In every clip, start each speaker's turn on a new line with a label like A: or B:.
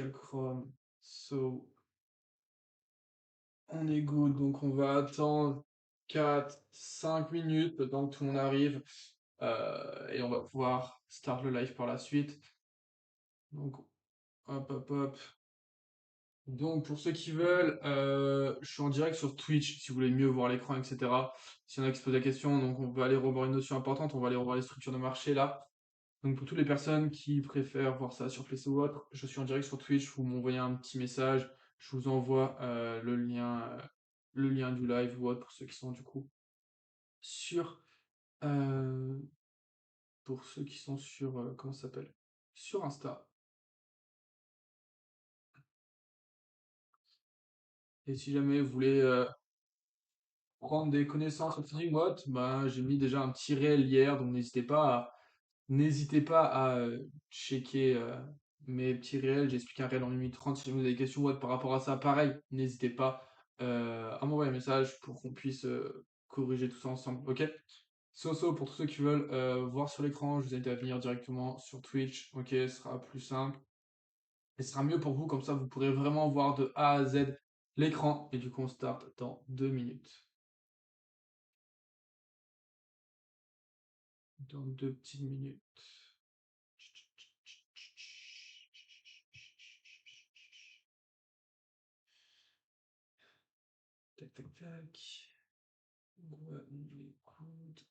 A: Chrome. So, on est good. Donc, on va attendre 4-5 minutes le temps que tout le monde arrive. Et on va pouvoir start le live par la suite. Donc, hop, hop, hop. Donc, pour ceux qui veulent, je suis en direct sur Twitch si vous voulez mieux voir l'écran, etc. S'il y en a qui se posent la question, donc on va aller revoir une notion importante. On va aller revoir les structures de marché là. Donc, pour toutes les personnes qui préfèrent voir ça sur PC ou autre, je suis en direct sur Twitch. Vous m'envoyez un petit message. Je vous envoie le lien du live ou autre pour ceux qui sont du coup sur, euh, pour ceux qui sont sur, comment ça s'appelle? Sur Insta. Et si jamais vous voulez prendre des connaissances en Trading Mode, ben, j'ai mis déjà un petit réel hier, donc n'hésitez pas à checker mes petits réels. J'ai expliqué un réel en 1 minute 30. Si jamais vous avez des questions ou autre par rapport à ça, pareil, n'hésitez pas à m'envoyer un message pour qu'on puisse corriger tout ça ensemble. Ok? Pour tous ceux qui veulent voir sur l'écran, je vous invite à venir directement sur Twitch. Ok, ce sera plus simple. Et ce sera mieux pour vous, comme ça vous pourrez vraiment voir de A à Z l'écran. Et du coup, on start dans 2 minutes. Dans 2 petites minutes. Tac, tac, tac. Ouais, on écoute.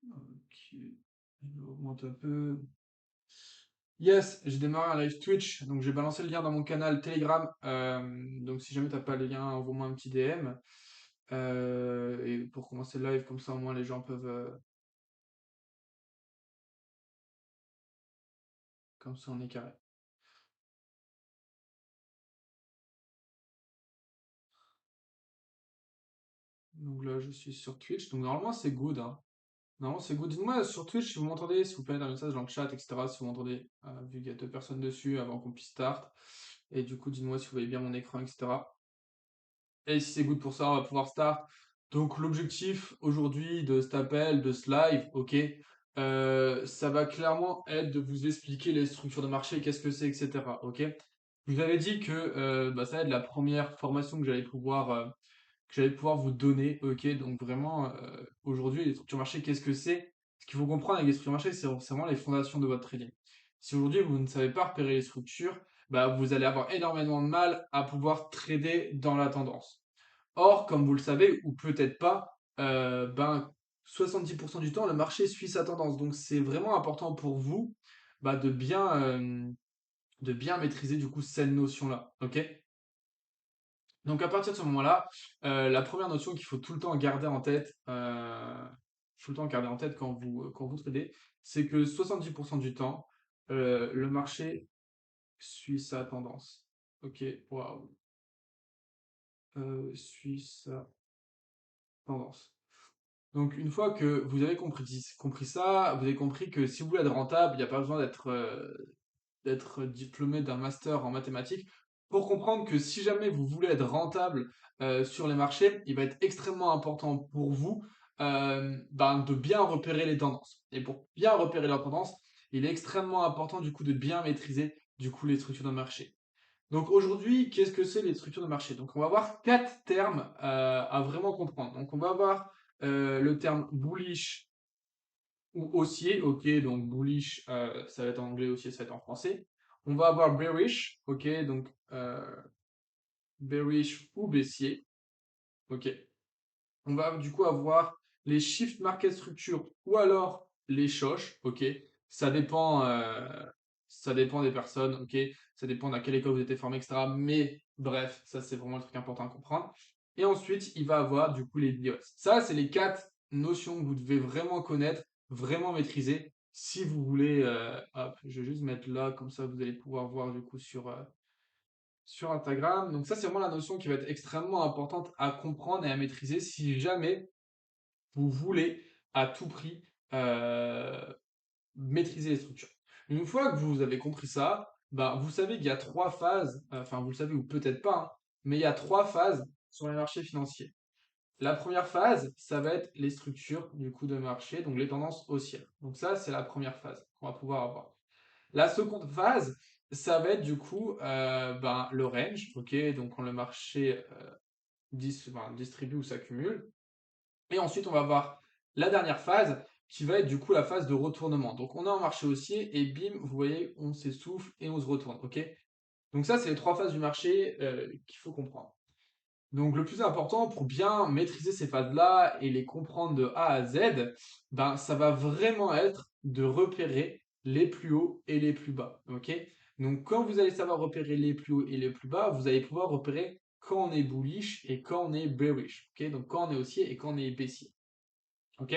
A: Ok. Je augmente un peu. Yes, j'ai démarré un live Twitch, donc j'ai balancé le lien dans mon canal Telegram. Donc si jamais t'as pas le lien, envoie-moi un petit DM. Et pour commencer le live, comme ça au moins les gens peuvent. Comme ça on est carré. Donc là je suis sur Twitch, donc normalement c'est good, hein. Normalement c'est good. Dites-moi sur Twitch si vous m'entendez, s'il vous plaît, un message dans le chat, etc. Si vous m'entendez, vu qu'il y a 2 personnes dessus avant qu'on puisse start. Et du coup, dites-moi si vous voyez bien mon écran, etc. Et si c'est good pour ça, on va pouvoir start. Donc l'objectif aujourd'hui de cet appel, de ce live, ok, ça va clairement être de vous expliquer les structures de marché, qu'est-ce que c'est, etc. Ok. Je vous avais dit que bah, ça va être la première formation que j'allais pouvoir vous donner, ok. Donc vraiment aujourd'hui les structures de marché, qu'est-ce que c'est? Ce qu'il faut comprendre avec les structures de marché, c'est vraiment les fondations de votre trading. Si aujourd'hui vous ne savez pas repérer les structures, bah, vous allez avoir énormément de mal à pouvoir trader dans la tendance. Or, comme vous le savez, ou peut-être pas, ben, 70% du temps, le marché suit sa tendance. Donc, c'est vraiment important pour vous bah, de bien maîtriser du coup cette notion-là. Ok? Donc, à partir de ce moment-là, la première notion qu'il faut tout le temps garder en tête, quand vous tradez, c'est que 70% du temps, le marché suit sa tendance. Ok? Waouh. Suit sa tendance. Donc, une fois que vous avez compris ça, vous avez compris que si vous voulez être rentable, il n'y a pas besoin d'être diplômé d'un master en mathématiques pour comprendre que si jamais vous voulez être rentable sur les marchés, il va être extrêmement important pour vous ben, de bien repérer les tendances. Et pour bien repérer les tendances, il est extrêmement important du coup de bien maîtriser du coup les structures de marché. Donc aujourd'hui, qu'est-ce que c'est les structures de marché? Donc on va avoir 4 termes à vraiment comprendre. Donc on va avoir le terme bullish ou haussier, ok, donc bullish, ça va être en anglais, haussier, ça va être en français. On va avoir bearish, ok, donc bearish ou baissier, ok. On va du coup avoir les shift market structure ou alors les shosh, ok. Ça dépend, euh, ça dépend des personnes, ok. Ça dépend à quelle école vous êtes formé, etc. Mais bref, ça c'est vraiment le truc important à comprendre. Et ensuite, il va avoir du coup les BIOS. Ça, c'est les 4 notions que vous devez vraiment connaître, vraiment maîtriser. Si vous voulez, hop, je vais juste mettre là, comme ça vous allez pouvoir voir du coup sur Instagram. Donc ça, c'est vraiment la notion qui va être extrêmement importante à comprendre et à maîtriser si jamais vous voulez à tout prix euh, maîtriser les structures. Une fois que vous avez compris ça, bah, vous savez qu'il y a 3 phases, enfin vous le savez ou peut-être pas, hein, mais il y a 3 phases sur les marchés financiers. La première phase, ça va être les structures du coup de marché, donc les tendances haussières. Donc ça, c'est la première phase qu'on va pouvoir avoir. La seconde phase, ça va être du coup ben, le range, ok, donc quand le marché distribue ou s'accumule. Et ensuite, on va voir la dernière phase qui va être du coup la phase de retournement. Donc on est en marché haussier et bim, vous voyez, on s'essouffle et on se retourne, ok? Donc ça, c'est les trois phases du marché qu'il faut comprendre. Donc le plus important pour bien maîtriser ces phases-là et les comprendre de A à Z, ben ça va vraiment être de repérer les plus hauts et les plus bas. Ok? Donc quand vous allez savoir repérer les plus hauts et les plus bas, vous allez pouvoir repérer quand on est bullish et quand on est bearish. Ok? Donc quand on est haussier et quand on est baissier. Ok?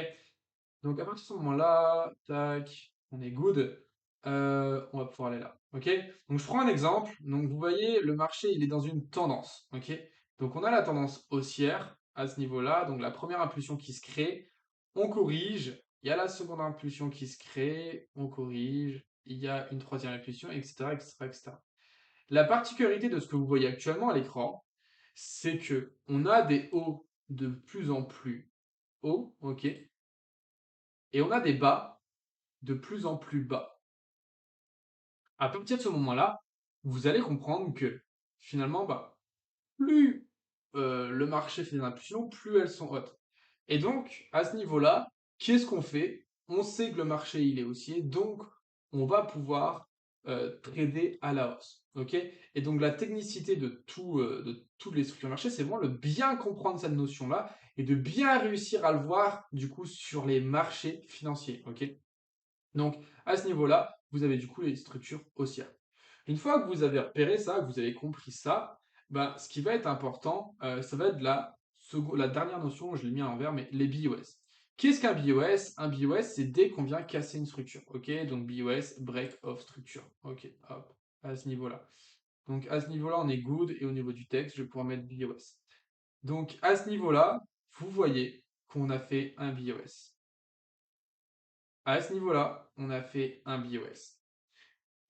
A: Donc à partir de ce moment-là, tac, on est good. On va pouvoir aller là. Ok? Donc je prends un exemple. Donc vous voyez, le marché, il est dans une tendance. Ok? Donc on a la tendance haussière à ce niveau-là. Donc la première impulsion qui se crée, on corrige. Il y a la seconde impulsion qui se crée, on corrige. Il y a une troisième impulsion, etc., etc., etc. La particularité de ce que vous voyez actuellement à l'écran, c'est que on a des hauts de plus en plus hauts, ok? Et on a des bas de plus en plus bas. À partir de ce moment-là, vous allez comprendre que finalement, bah, plus le marché fait des impulsions, plus elles sont hautes. Et donc, à ce niveau-là, qu'est-ce qu'on fait? On sait que le marché il est haussier, donc on va pouvoir trader à la hausse. Ok? Et donc la technicité de toutes les structures de marché, c'est vraiment de bien comprendre cette notion-là et de bien réussir à le voir du coup sur les marchés financiers. Ok? Donc, à ce niveau-là, vous avez du coup les structures haussières. Une fois que vous avez repéré ça, que vous avez compris ça, ben, ce qui va être important, ça va être la dernière notion, je l'ai mis à l'envers, mais les BOS. Qu'est-ce qu'un BOS? Un BOS, c'est dès qu'on vient casser une structure. Ok, donc BOS, break of structure. Ok, hop, à ce niveau-là. Donc à ce niveau-là, on est good, et au niveau du texte, je vais pouvoir mettre BOS. Donc à ce niveau-là, vous voyez qu'on a fait un BOS. À ce niveau-là, on a fait un BOS.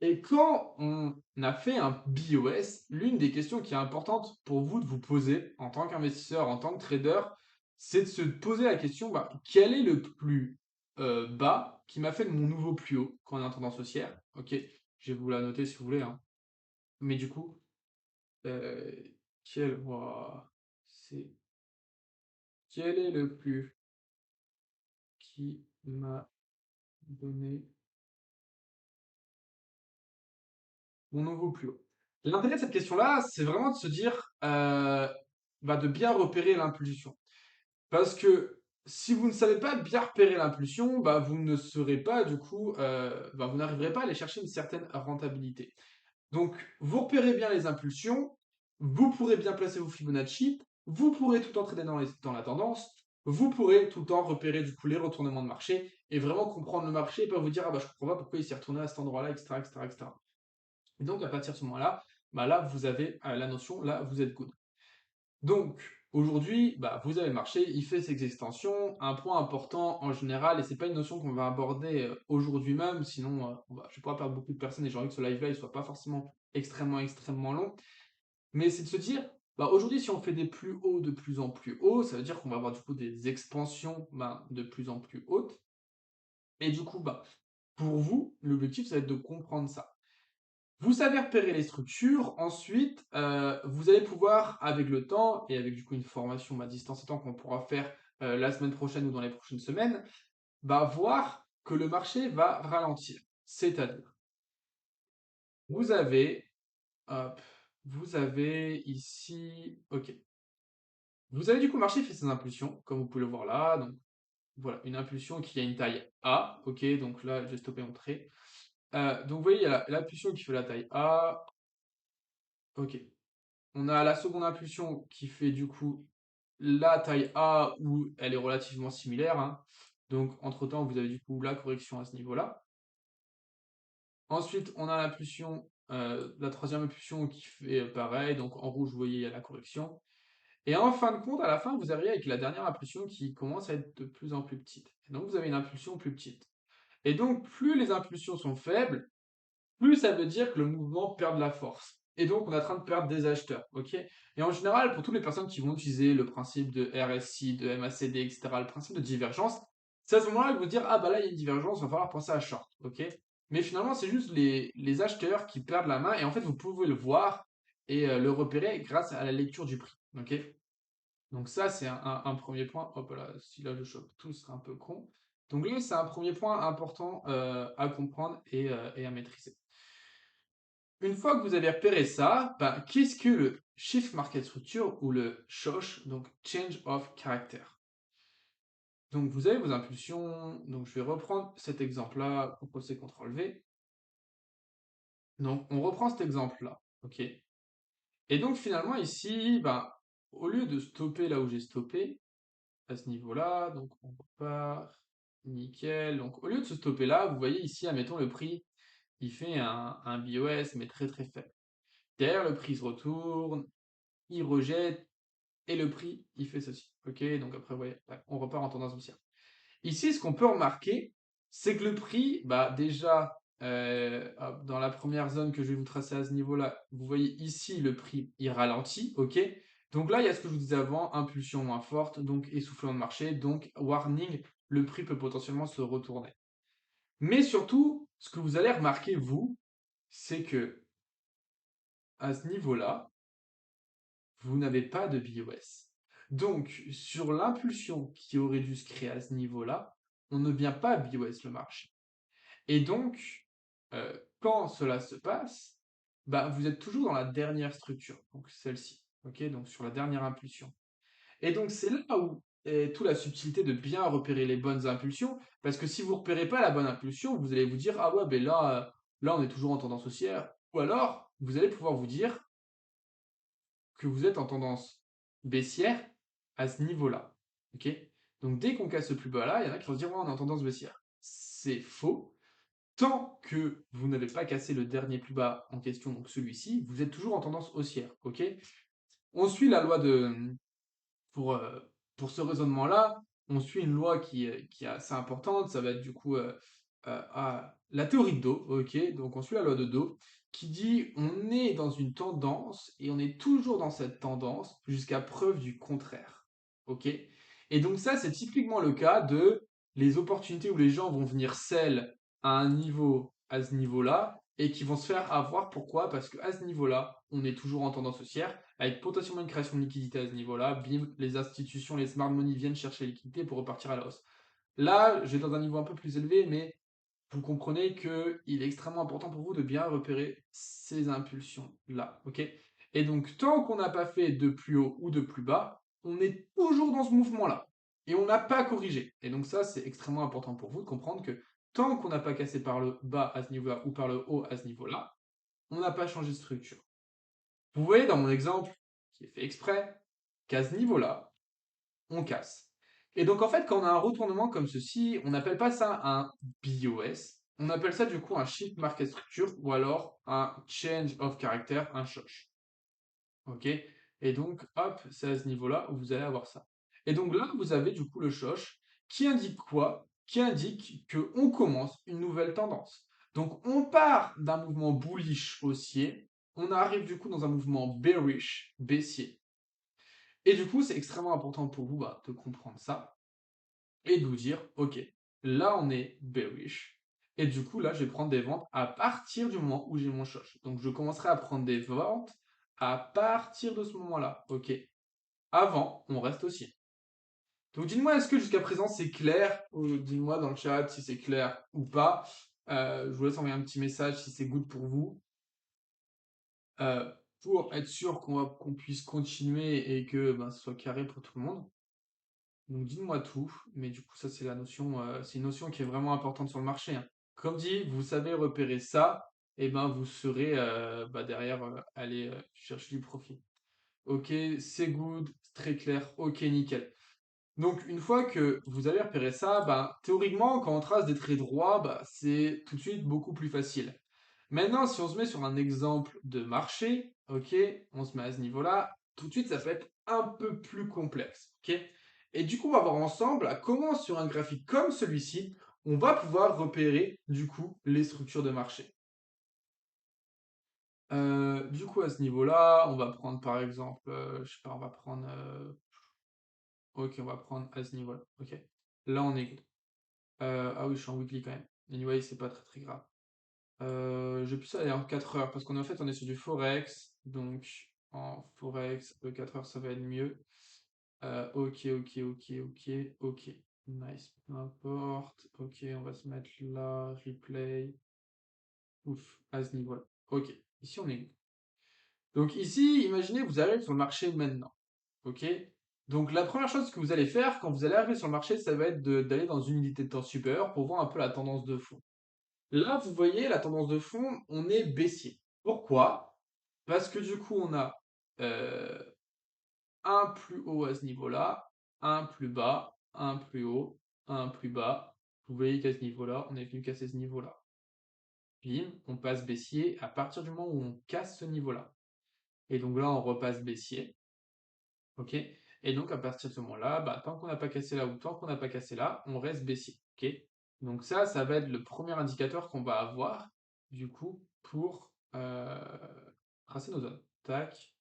A: Et quand on a fait un BOS, l'une des questions qui est importante pour vous de vous poser en tant qu'investisseur, en tant que trader, c'est de se poser la question, bah, quel est le plus bas qui m'a fait de mon nouveau plus haut quand on est en tendance haussière? Ok, je vais vous la noter si vous voulez, hein. Mais du coup, euh, ouah, c'est quel est le plus qui m'a donné mon nouveau plus haut? L'intérêt de cette question-là, c'est vraiment de se dire, bah, de bien repérer l'impulsion. Parce que si vous ne savez pas bien repérer l'impulsion, bah, vous ne serez pas, du coup, bah, vous n'arriverez pas à aller chercher une certaine rentabilité. Donc, vous repérez bien les impulsions, vous pourrez bien placer vos Fibonacci, vous pourrez tout entraîner dans la tendance, vous pourrez tout le temps repérer du coup les retournements de marché et vraiment comprendre le marché et pas vous dire ah bah je comprends pas pourquoi il s'est retourné à cet endroit-là, etc., etc., etc. Et donc, à partir de ce moment-là, bah là, vous avez la notion, là, vous êtes good. Donc, aujourd'hui, bah, vous avez le marché, il fait ses extensions. Un point important en général, et c'est pas une notion qu'on va aborder aujourd'hui même, sinon je vais pas perdre beaucoup de personnes et j'ai envie que ce live-là il soit pas forcément extrêmement long. Mais c'est de se dire, bah, aujourd'hui, si on fait des plus hauts de plus en plus hauts, ça veut dire qu'on va avoir du coup des expansions bah, de plus en plus hautes. Et du coup, bah, pour vous, l'objectif, ça va être de comprendre ça. Vous savez repérer les structures, ensuite, vous allez pouvoir, avec le temps et avec du coup une formation à distance et temps qu'on pourra faire la semaine prochaine ou dans les prochaines semaines, bah, voir que le marché va ralentir. C'est-à-dire, vous avez, hop, vous avez ici, ok. Vous avez du coup le marché fait ses impulsions, comme vous pouvez le voir là. Donc voilà, une impulsion qui a une taille A, ok. Donc là, je vais stopper mon trait. Donc vous voyez, il y a l'impulsion qui fait la taille A, ok. On a la seconde impulsion qui fait du coup la taille A où elle est relativement similaire, hein. Donc entre-temps, vous avez du coup la correction à ce niveau-là. Ensuite, on a l'impulsion, la troisième impulsion qui fait pareil. Donc en rouge, vous voyez, il y a la correction. Et en fin de compte, à la fin, vous arrivez avec la dernière impulsion qui commence à être de plus en plus petite. Et donc vous avez une impulsion plus petite. Et donc plus les impulsions sont faibles, plus ça veut dire que le mouvement perd de la force. Et donc, on est en train de perdre des acheteurs, ok? Et en général, pour toutes les personnes qui vont utiliser le principe de RSI, de MACD, etc., le principe de divergence, c'est à ce moment-là qu'ils vont dire, ah bah là, il y a une divergence, il va falloir penser à short, ok? Mais finalement, c'est juste les acheteurs qui perdent la main et en fait, vous pouvez le voir et le repérer grâce à la lecture du prix. Ok? Donc ça, c'est un premier point. Hop là, si là je chope tout, ce serait un peu con. Donc là, c'est un premier point important à comprendre et à maîtriser. Une fois que vous avez repéré ça, ben, qu'est-ce que le Shift Market Structure ou le SHOSH, donc Change of Character? Donc vous avez vos impulsions, donc je vais reprendre cet exemple-là pour passer CTRL-V. Donc on reprend cet exemple-là, ok? Et donc finalement ici, ben, au lieu de stopper là où j'ai stoppé, à ce niveau-là, donc on repart, nickel. Donc au lieu de se stopper là, vous voyez ici, admettons le prix, il fait un BOS mais très très faible. Derrière le prix se retourne, il rejette, et le prix, il fait ceci. Ok, donc après, vous voyez, ouais, on repart en tendance haussière. Ici, ce qu'on peut remarquer, c'est que le prix, bah déjà, hop, dans la première zone que je vais vous tracer à ce niveau-là, vous voyez ici le prix, il ralentit, ok? Donc là, il y a ce que je vous disais avant, impulsion moins forte, donc essoufflement de marché, donc warning, le prix peut potentiellement se retourner. Mais surtout, ce que vous allez remarquer, vous, c'est que à ce niveau-là, vous n'avez pas de BOS. Donc, sur l'impulsion qui aurait dû se créer à ce niveau-là, on ne vient pas BOS le marché. Et donc, quand cela se passe, bah, vous êtes toujours dans la dernière structure, donc celle-ci, ok, donc sur la dernière impulsion. Et donc c'est là où est toute la subtilité de bien repérer les bonnes impulsions, parce que si vous repérez pas la bonne impulsion, vous allez vous dire ah ouais ben là, là on est toujours en tendance haussière, ou alors vous allez pouvoir vous dire que vous êtes en tendance baissière à ce niveau-là, ok. Donc dès qu'on casse ce plus bas là, il y en a qui vont se dire ouais, on est en tendance baissière. C'est faux. Tant que vous n'avez pas cassé le dernier plus bas en question, donc celui-ci, vous êtes toujours en tendance haussière, ok? On suit la loi pour, euh, pour ce raisonnement-là, on suit une loi qui est assez importante, ça va être du coup la théorie de Do, ok? Donc on suit la loi de Do, qui dit on est dans une tendance et on est toujours dans cette tendance jusqu'à preuve du contraire, ok? Et donc ça, c'est typiquement le cas de les opportunités où les gens vont venir sell à un niveau, à ce niveau-là, et qui vont se faire avoir. Pourquoi? Parce qu'à ce niveau-là, on est toujours en tendance haussière, avec potentiellement une création de liquidité à ce niveau-là. Bim, les institutions, les smart money viennent chercher la liquidité pour repartir à la hausse. Là, j'ai dans un niveau un peu plus élevé, mais vous comprenez qu'il est extrêmement important pour vous de bien repérer ces impulsions-là, ok? Et donc, tant qu'on n'a pas fait de plus haut ou de plus bas, on est toujours dans ce mouvement-là. Et on n'a pas corrigé. Et donc ça, c'est extrêmement important pour vous de comprendre que tant qu'on n'a pas cassé par le bas à ce niveau-là ou par le haut à ce niveau-là, on n'a pas changé de structure. Vous voyez dans mon exemple, qui est fait exprès, qu'à ce niveau-là, on casse. Et donc en fait, quand on a un retournement comme ceci, on n'appelle pas ça un BOS, on appelle ça du coup un Shift Market Structure ou alors un Change of Character, un SHOSH. Ok? Et donc, hop, c'est à ce niveau-là où vous allez avoir ça. Et donc là, vous avez du coup le SHOSH qui indique quoi? Qui indique qu'on commence une nouvelle tendance. Donc on part d'un mouvement bullish haussier, on arrive du coup dans un mouvement bearish baissier. Et du coup, c'est extrêmement important pour vous bah, de comprendre ça et de vous dire, ok, là on est bearish. Et du coup, là, je vais prendre des ventes à partir du moment où j'ai mon SHOSH. Donc je commencerai à prendre des ventes à partir de ce moment-là. Ok. Avant, on reste haussier. Donc dites-moi, est-ce que jusqu'à présent c'est clair? Dites-moi dans le chat si c'est clair ou pas. Je vous laisse envoyer un petit message si c'est good pour vous. Euh, pour être sûr qu'on puisse continuer et que ben, ce soit carré pour tout le monde. Donc dites-moi tout, mais du coup ça c'est la notion, c'est une notion qui est vraiment importante sur le marché, hein. Comme dit, vous savez repérer ça, et ben vous serez bah, derrière aller chercher du profit. Ok, c'est good, c'est très clair, ok nickel. Donc une fois que vous avez repéré ça, ben, théoriquement quand on trace des traits droits, bah, c'est tout de suite beaucoup plus facile. Maintenant, si on se met sur un exemple de marché, ok, on se met à ce niveau-là, tout de suite, ça peut être un peu plus complexe, ok? Et du coup, on va voir ensemble à comment, sur un graphique comme celui-ci, on va pouvoir repérer, du coup, les structures de marché. Du coup, à ce niveau-là, on va prendre par exemple, je sais pas, on va prendre, ok, on va prendre à ce niveau-là, ok? Là, on est good. Ah oui, je suis en weekly quand même. Anyway, c'est pas très très grave. Je vais plus aller en 4 heures, parce qu'en fait, on est sur du Forex, donc en Forex, 4 heures, ça va être mieux. Ok, ok, ok, ok, ok. Nice, peu importe. Ok, on va se mettre là, replay. Ouf, à ce niveau-là. Ok, ici on est où? Donc ici, imaginez, vous arrivez sur le marché maintenant. Ok? Donc la première chose que vous allez faire quand vous allez arriver sur le marché, ça va être d'aller dans une unité de temps supérieure pour voir un peu la tendance de fond. Là, vous voyez, la tendance de fond, on est baissier. Pourquoi? Parce que du coup, on a euh, un plus haut à ce niveau-là, un plus bas, un plus haut, un plus bas. Vous voyez qu'à ce niveau-là, on est venu casser ce niveau-là. Bim, on passe baissier à partir du moment où on casse ce niveau-là. Et donc là, on repasse baissier. Ok? Et donc, à partir de ce moment-là, bah, tant qu'on n'a pas cassé là ou tant qu'on n'a pas cassé là, on reste baissier. Ok? Donc ça va être le premier indicateur qu'on va avoir, du coup, pour tracer nos zones. Tac,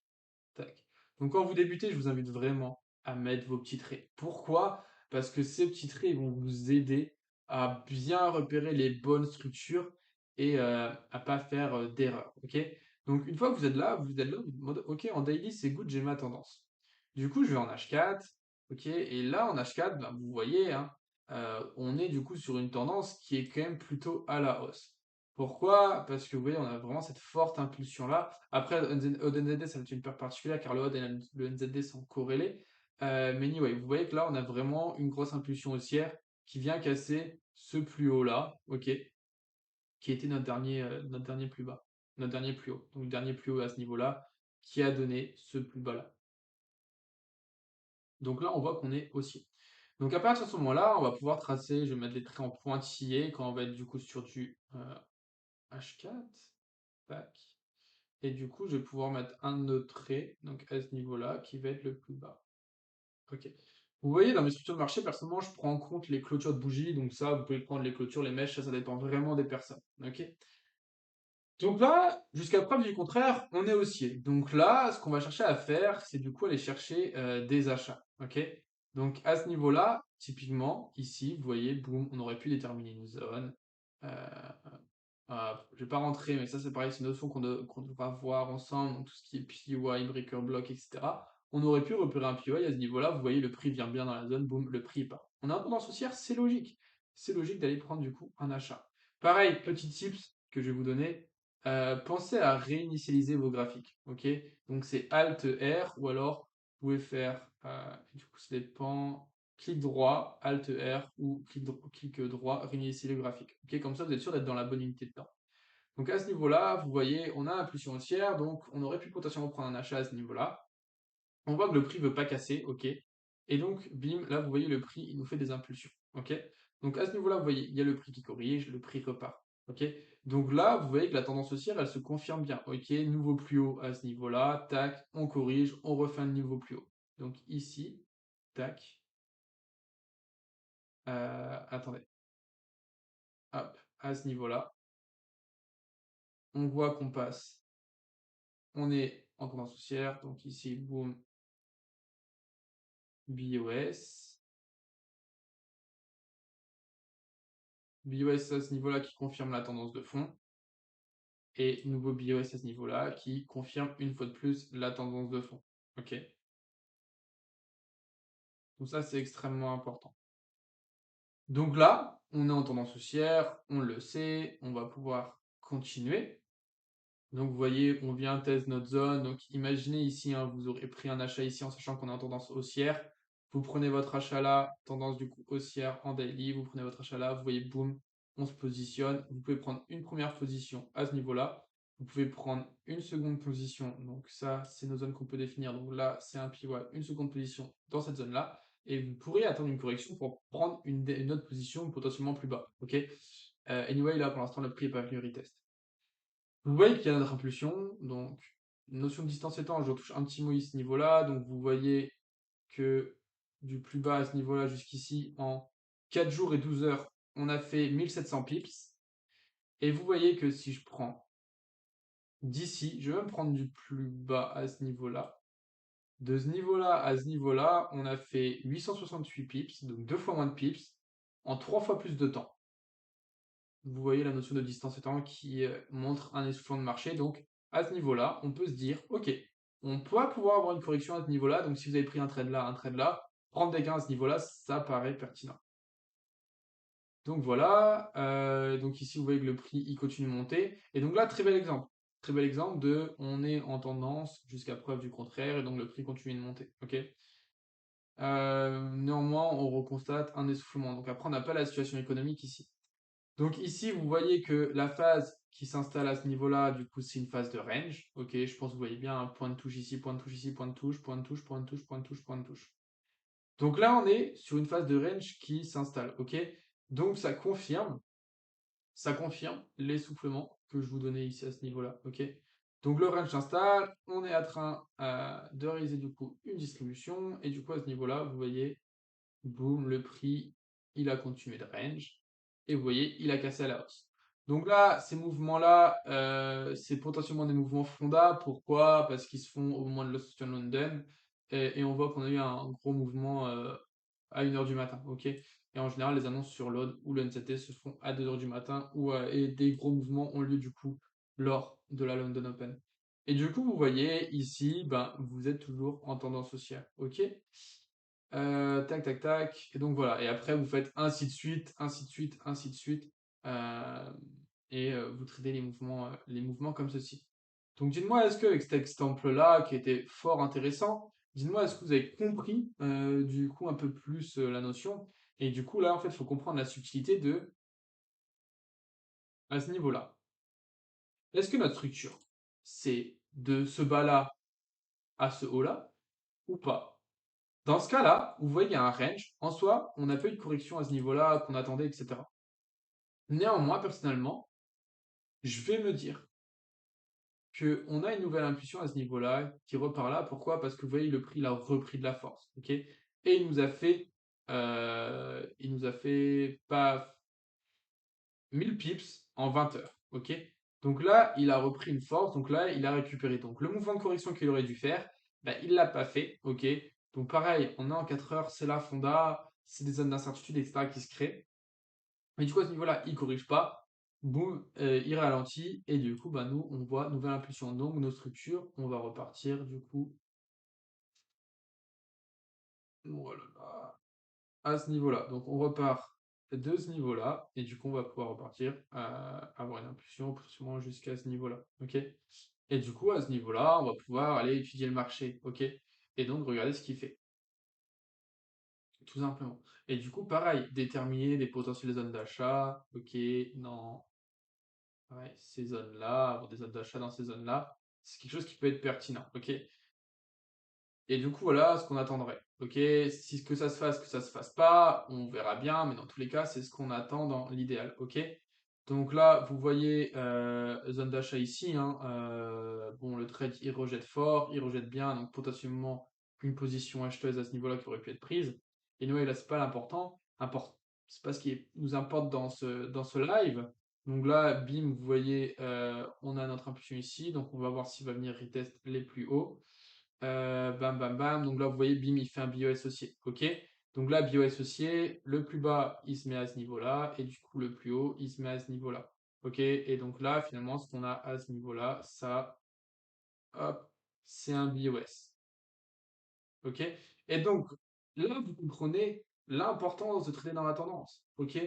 A: tac. Donc quand vous débutez, je vous invite vraiment à mettre vos petits traits. Pourquoi? Parce que ces petits traits ils vont vous aider à bien repérer les bonnes structures et à pas faire d'erreur. Ok? Donc une fois que vous êtes là, vous demandez, ok, en daily, c'est good, j'ai ma tendance. Du coup, je vais en H4, ok, et là en H4, ben, vous voyez, hein, on est du coup sur une tendance qui est quand même plutôt à la hausse. Pourquoi? Parce que vous voyez, on a vraiment cette forte impulsion-là. Après, Odd NZD, ça va être une paire particulière car le Odd et le NZD sont corrélés. Mais anyway, vous voyez que là, on a vraiment une grosse impulsion haussière qui vient casser ce plus haut-là, ok, qui était notre dernier plus bas, notre dernier plus haut. Donc, le dernier plus haut à ce niveau-là, qui a donné ce plus bas-là. Donc là, on voit qu'on est haussier. Donc à partir de ce moment-là, on va pouvoir tracer, je vais mettre les traits en pointillés quand on va être du coup sur du H4. Tac. Et du coup, je vais pouvoir mettre un autre trait, donc à ce niveau-là, qui va être le plus bas. Ok. Vous voyez, dans mes structures de marché, personnellement, je prends en compte les clôtures de bougies, donc ça, vous pouvez prendre les clôtures, les mèches, ça dépend vraiment des personnes. Ok. Donc là, jusqu'à preuve du contraire, on est haussier. Donc là, ce qu'on va chercher à faire, c'est du coup aller chercher des achats. Ok. Donc à ce niveau-là, typiquement, ici, vous voyez, boum, on aurait pu déterminer une zone. Euh, je vais pas rentrer, mais ça c'est pareil, c'est une notion qu'on devra voir ensemble, donc tout ce qui est PY, breaker block, etc. On aurait pu repérer un PY à ce niveau-là, vous voyez, le prix vient bien dans la zone, boum, le prix part. On a un tendance haussière, c'est logique. C'est logique d'aller prendre du coup un achat. Pareil, petit tips que je vais vous donner, pensez à réinitialiser vos graphiques, ok? Donc c'est Alt R, ou alors vous pouvez faire, du coup ça dépend, clic droit, Alt R ou clic droit, réinitialiser le graphique. Ok, comme ça, vous êtes sûr d'être dans la bonne unité de temps. Donc à ce niveau-là, vous voyez, on a impulsion haussière, donc on aurait pu potentiellement prendre un achat à ce niveau-là. On voit que le prix ne veut pas casser, ok. Et donc, bim, là, vous voyez, le prix, il nous fait des impulsions, ok. Donc à ce niveau-là, vous voyez, il y a le prix qui corrige, le prix repart, ok. Donc là, vous voyez que la tendance haussière, elle se confirme bien, ok. Nouveau plus haut à ce niveau-là, tac, on corrige, on refait un niveau plus haut. Donc ici, tac, attendez. Hop, à ce niveau-là, on voit qu'on passe, on est en tendance haussière, donc ici, boum, BOS. BOS à ce niveau-là qui confirme la tendance de fond, et nouveau BOS à ce niveau-là qui confirme une fois de plus la tendance de fond. Ok? Donc ça, c'est extrêmement important. Donc là, on est en tendance haussière, on le sait, on va pouvoir continuer. Donc vous voyez, on vient tester notre zone. Donc imaginez ici, hein, vous aurez pris un achat ici en sachant qu'on est en tendance haussière. Vous prenez votre achat là, tendance du coup haussière en daily. Vous prenez votre achat là, vous voyez, boum, on se positionne. Vous pouvez prendre une première position à ce niveau-là. Vous pouvez prendre une seconde position. Donc ça, c'est nos zones qu'on peut définir. Donc là, c'est un PY, une seconde position dans cette zone-là. Et vous pourrez attendre une correction pour prendre une autre position potentiellement plus bas. Ok? Anyway, là, pour l'instant, le prix n'est pas venu retest. Vous voyez qu'il y a notre impulsion, donc notion de distance étant, je retouche un petit mot à ce niveau-là, donc vous voyez que du plus bas à ce niveau-là jusqu'ici, en 4 jours et 12 heures, on a fait 1700 pips, et vous voyez que si je prends d'ici, je vais même prendre du plus bas à ce niveau-là, de ce niveau-là à ce niveau-là, on a fait 868 pips, donc 2 fois moins de pips, en 3 fois plus de temps. vous voyez la notion de distance étant qui montre un essoufflement de marché. Donc, à ce niveau-là, on peut se dire, OK, on pourra pouvoir avoir une correction à ce niveau-là. Donc, si vous avez pris un trade là, un trade là, prendre des gains à ce niveau-là, ça paraît pertinent. Donc voilà, donc ici vous voyez que le prix il continue de monter. Et donc là, très bel exemple. Très bel exemple de on est en tendance jusqu'à preuve du contraire et donc le prix continue de monter. Ok. Néanmoins, on reconstate un essoufflement. Donc après, on n'a pas la situation économique ici. Donc ici, vous voyez que la phase qui s'installe à ce niveau-là, du coup, c'est une phase de range. Ok, je pense que vous voyez bien un point de touche ici, point de touche ici, point de touche, point de touche, point de touche, point de touche, point de touche. Donc là, on est sur une phase de range qui s'installe. Ok, donc ça confirme l'essoufflement que je vous donnais ici à ce niveau-là. Ok. Donc le range s'installe, on est en train de réaliser du coup une distribution et du coup à ce niveau-là, vous voyez, boum, le prix, il a continué de range et vous voyez, il a cassé à la hausse. Donc là, ces mouvements-là, c'est potentiellement des mouvements fonda. Pourquoi? Parce qu'ils se font au moment de l'Austrian London et on voit qu'on a eu un gros mouvement à 1 h du matin. Ok. Et en général, les annonces sur l'OD ou le NZT se font à 2 h du matin et des gros mouvements ont lieu du coup lors de la London Open. Et du coup, vous voyez ici, ben, vous êtes toujours en tendance haussière. Ok. Tac, tac, tac. Et donc voilà. Et après, vous faites ainsi de suite, ainsi de suite, ainsi de suite. euh, vous tradez les mouvements comme ceci. Donc dites-moi, est-ce qu'avec cet exemple-là, qui était fort intéressant, dites-moi, est-ce que vous avez compris du coup un peu plus la notion? Et du coup, là, en fait, il faut comprendre la subtilité à ce niveau-là. Est-ce que notre structure, c'est de ce bas-là à ce haut-là ou pas? Dans ce cas-là, vous voyez, il y a un range. En soi, on n'a pas eu de correction à ce niveau-là qu'on attendait, etc. Néanmoins, personnellement, je vais me dire qu'on a une nouvelle impulsion à ce niveau-là qui repart là. Pourquoi? Parce que vous voyez, le prix il a repris de la force. Ok. Et il nous a fait pas 1000 pips en 20 heures. Ok. Donc là, il a repris une force. Donc là, il a récupéré. Donc le mouvement de correction qu'il aurait dû faire, bah, il l'a pas fait. Ok. Donc pareil, on est en 4 heures, c'est la fonda, c'est des zones d'incertitude, etc. qui se créent. Mais du coup, à ce niveau-là, il corrige pas. Boum, il ralentit. Et du coup, bah, nous, on voit nouvelle impulsion. Donc, nos structures, on va repartir du coup. Voilà, à ce niveau-là. Donc, on repart de ce niveau-là. Et du coup, on va pouvoir repartir, avoir une impulsion potentiellement jusqu'à ce niveau-là. Ok. Et du coup, à ce niveau-là, on va pouvoir aller étudier le marché. Ok. Et donc, regarder ce qu'il fait. Tout simplement. Et du coup, pareil, déterminer des potentielles zones d'achat. Ok, non. Ouais, ces zones-là, avoir des zones d'achat dans ces zones-là, c'est quelque chose qui peut être pertinent, ok? Et du coup, voilà ce qu'on attendrait, ok? Si que ça se fasse pas, on verra bien, mais dans tous les cas, c'est ce qu'on attend dans l'idéal, ok? Donc là, vous voyez zone d'achat ici, hein, bon, le trade, il rejette fort, il rejette bien, donc potentiellement une position acheteuse à ce niveau-là qui aurait pu être prise. Et nous, là, c'est pas l'important, c'est pas ce qui nous importe dans ce live. Donc là, bim, vous voyez, on a notre impulsion ici, donc on va voir s'il va venir retest les plus hauts. Bam, bam, bam. Donc là, vous voyez, bim, il fait un bio associé. OK? Donc là, bio associé, le plus bas, il se met à ce niveau-là. Et du coup, le plus haut, il se met à ce niveau-là. OK? Et donc là, finalement, ce qu'on a à ce niveau-là, ça, hop, c'est un BOS. OK? Et donc, là, vous comprenez l'importance de trader dans la tendance. OK?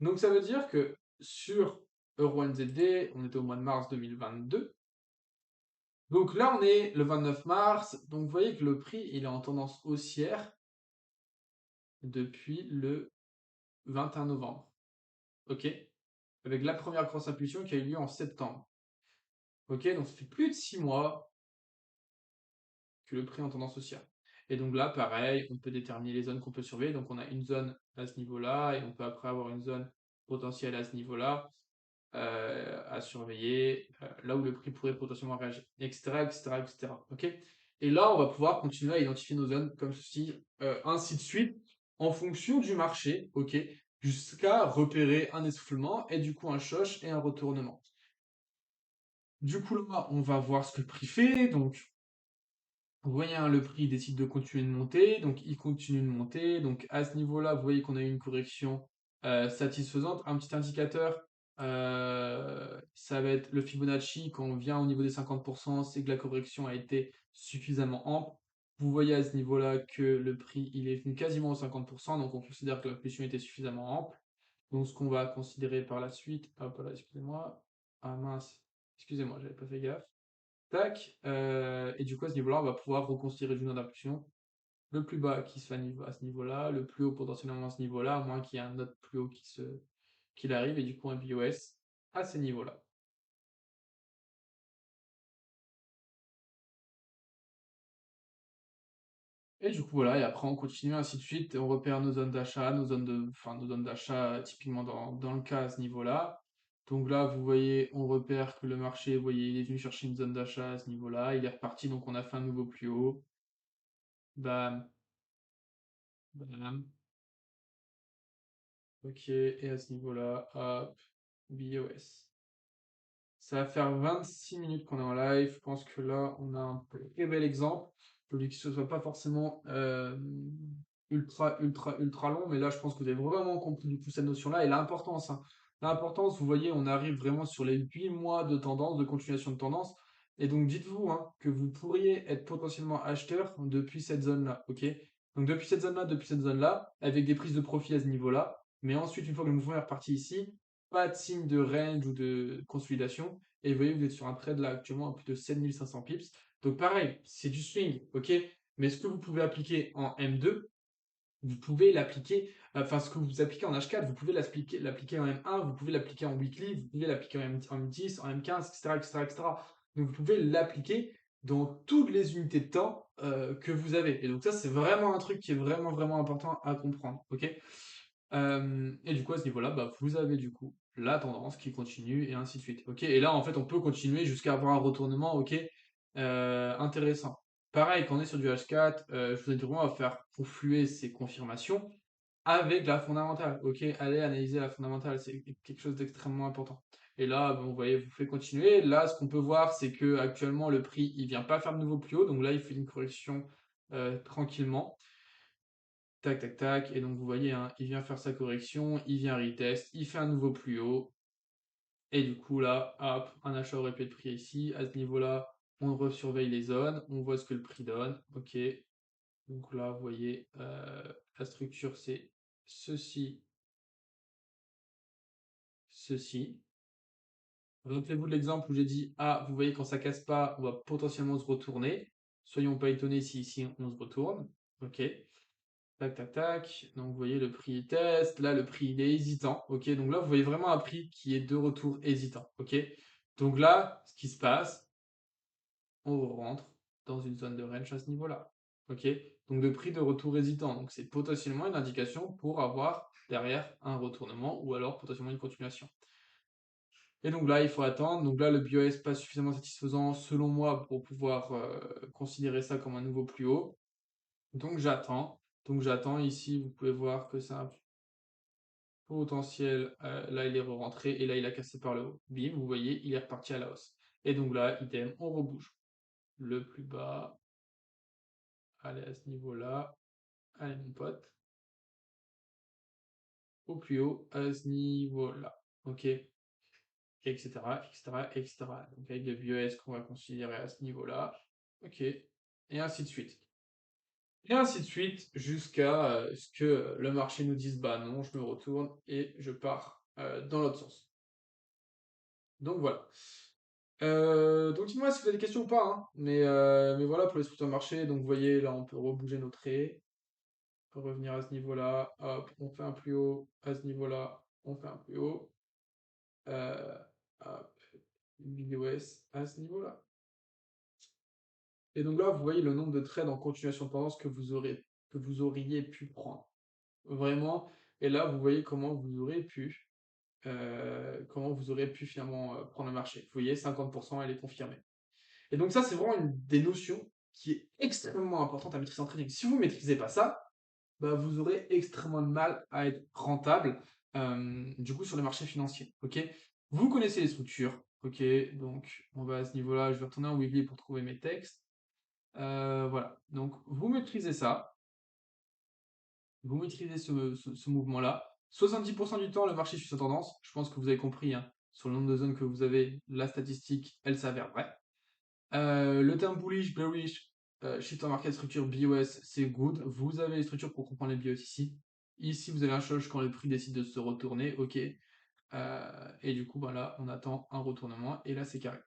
A: Donc, ça veut dire que sur EURO-NZD, on était au mois de mars 2022. Donc là, on est le 29 mars. Donc vous voyez que le prix, il est en tendance haussière depuis le 21 novembre. OK? Avec la première grosse impulsion qui a eu lieu en septembre. OK? Donc ça fait plus de 6 mois que le prix est en tendance haussière. Et donc là, pareil, on peut déterminer les zones qu'on peut surveiller. Donc on a une zone à ce niveau-là et on peut après avoir une zone potentielle à ce niveau-là. À surveiller, là où le prix pourrait potentiellement réagir, etc., etc., etc. Ok. Et là, on va pouvoir continuer à identifier nos zones comme ceci, ainsi de suite, en fonction du marché, ok, jusqu'à repérer un essoufflement et du coup un choc et un retournement. Du coup, là, on va voir ce que le prix fait. Donc, vous voyez, hein, le prix décide de continuer de monter, donc il continue de monter. Donc, à ce niveau-là, vous voyez qu'on a eu une correction satisfaisante. Un petit indicateur Ça va être le Fibonacci, quand on vient au niveau des 50%, c'est que la correction a été suffisamment ample. Vous voyez à ce niveau-là que le prix, il est venu quasiment aux 50%, donc on considère que la pression était suffisamment ample. Donc ce qu'on va considérer par la suite, hop là, excusez-moi, ah mince, excusez-moi, j'avais pas fait gaffe. Tac, et du coup à ce niveau-là, on va pouvoir reconsidérer le journal d'impulsion. Le plus bas qui se fait à ce niveau-là, le plus haut potentiellement à ce niveau-là, à moins qu'il y ait un autre plus haut qu'il arrive, et du coup un BOS à ces niveaux-là. Et du coup, voilà, et après on continue ainsi de suite, et on repère nos zones d'achat, enfin nos zones d'achat typiquement dans le cas à ce niveau-là. Donc là, vous voyez, on repère que le marché, vous voyez, il est venu chercher une zone d'achat à ce niveau-là, il est reparti, donc on a fait un nouveau plus haut. Bam, bam. Ok, et à ce niveau-là, hop, BOS. Ça va faire 26 minutes qu'on est en live. Je pense que là, on a un très bel exemple. Je dis que ce soit pas forcément ultra long, mais là, je pense que vous avez vraiment compris du coup cette notion-là et l'importance, hein. L'importance, vous voyez, on arrive vraiment sur les 8 mois de tendance, de continuation de tendance. Et donc, dites-vous hein, que vous pourriez être potentiellement acheteur depuis cette zone-là, ok? Donc, depuis cette zone-là, avec des prises de profit à ce niveau-là. Mais ensuite, une fois que le mouvement est reparti ici, pas de signe de range ou de consolidation. Et vous voyez, vous êtes sur un trade là actuellement à plus de 7500 pips. Donc pareil, c'est du swing, ok? Mais ce que vous pouvez appliquer en M2, vous pouvez l'appliquer, enfin ce que vous appliquez en H4, vous pouvez l'appliquer en M1, vous pouvez l'appliquer en weekly, vous pouvez l'appliquer en M10, en M15, etc., etc., etc. Donc vous pouvez l'appliquer dans toutes les unités de temps que vous avez. Et donc ça, c'est vraiment un truc qui est vraiment, vraiment important à comprendre, ok? Et du coup, à ce niveau-là, bah, vous avez du coup la tendance qui continue et ainsi de suite. Ok, et là, en fait, on peut continuer jusqu'à avoir un retournement, ok, intéressant. Pareil, quand on est sur du H4, je vous invite vraiment à faire confluer ces confirmations avec la fondamentale. Ok, allez analyser la fondamentale, c'est quelque chose d'extrêmement important. Et là, bon, vous voyez, vous faites continuer. Là, ce qu'on peut voir, c'est que actuellement le prix, il vient pas faire de nouveau plus haut, donc là, il fait une correction tranquillement. Tac, tac, tac. Et donc, vous voyez, hein, il vient faire sa correction, il vient retest, il fait un nouveau plus haut. Et du coup, là, hop, un achat aurait pu être pris ici. À ce niveau-là, on resurveille les zones, on voit ce que le prix donne. Ok. Donc là, vous voyez, la structure, c'est ceci, ceci. Rappelez-vous de l'exemple où j'ai dit, ah, vous voyez, quand ça casse pas, on va potentiellement se retourner. Soyons pas étonnés si ici, on se retourne. Ok. Tac, tac, tac. Donc, vous voyez, le prix il teste. Là, le prix, il est hésitant. Ok. Donc là, vous voyez vraiment un prix qui est de retour hésitant. Ok. Donc là, ce qui se passe, on rentre dans une zone de range à ce niveau-là. Ok. Donc, de prix de retour hésitant. Donc, c'est potentiellement une indication pour avoir derrière un retournement ou alors potentiellement une continuation. Et donc là, il faut attendre. Donc là, le BOS pas suffisamment satisfaisant selon moi pour pouvoir considérer ça comme un nouveau plus haut. Donc j'attends. Donc j'attends ici, vous pouvez voir que c'est un potentiel, là il est re-rentré et là il a cassé par le haut. Bim, vous voyez, il est reparti à la hausse. Et donc là, idem, on rebouge. Le plus bas, allez à ce niveau-là, allez mon pote, au plus haut, à ce niveau-là. Ok, etc., etc., etc. Donc avec le BES qu'on va considérer à ce niveau-là. Ok, et ainsi de suite. Et ainsi de suite, jusqu'à ce que le marché nous dise, bah non, je me retourne et je pars dans l'autre sens. Donc voilà. Donc dis-moi si vous avez des questions ou pas, hein. Mais voilà pour les structures de marché. Donc vous voyez, là on peut rebouger nos traits. On peut revenir à ce niveau-là. Hop, on fait un plus haut. À ce niveau-là, on fait un plus haut. Euh, hop, BOS à ce niveau-là. Et donc là, vous voyez le nombre de trades en continuation de tendance que vous auriez pu prendre. Vraiment. Et là, vous voyez comment vous aurez pu finalement prendre le marché. Vous voyez, 50%, elle est confirmée. Et donc ça, c'est vraiment une des notions qui est extrêmement importante à maîtriser en trading. Si vous ne maîtrisez pas ça, bah, vous aurez extrêmement de mal à être rentable du coup sur les marchés financiers. Ok, vous connaissez les structures. Ok, donc on va à ce niveau-là. Je vais retourner en Weebly pour trouver mes textes. Voilà. Donc vous maîtrisez ça. Vous maîtrisez ce mouvement-là. 70% du temps, le marché suit sa tendance. Je pense que vous avez compris, hein, sur le nombre de zones que vous avez, la statistique, elle s'avère vraie. Le terme bullish, bearish, shift en market structure, BOS, c'est good. Vous avez les structures pour comprendre les BOS ici. Ici, vous avez un choc quand le prix décide de se retourner, ok. Et du coup, bah là, on attend un retournement, et là, c'est carré.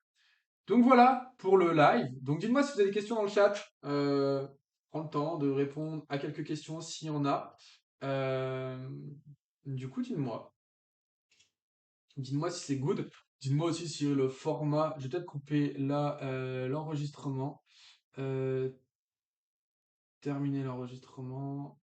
A: Donc voilà pour le live. Donc dites-moi si vous avez des questions dans le chat. Prends le temps de répondre à quelques questions s'il y en a. Euh, du coup, dites-moi. Dites-moi si c'est good. Dites-moi aussi si le format. Je vais peut-être couper là l'enregistrement. Euh, terminer l'enregistrement.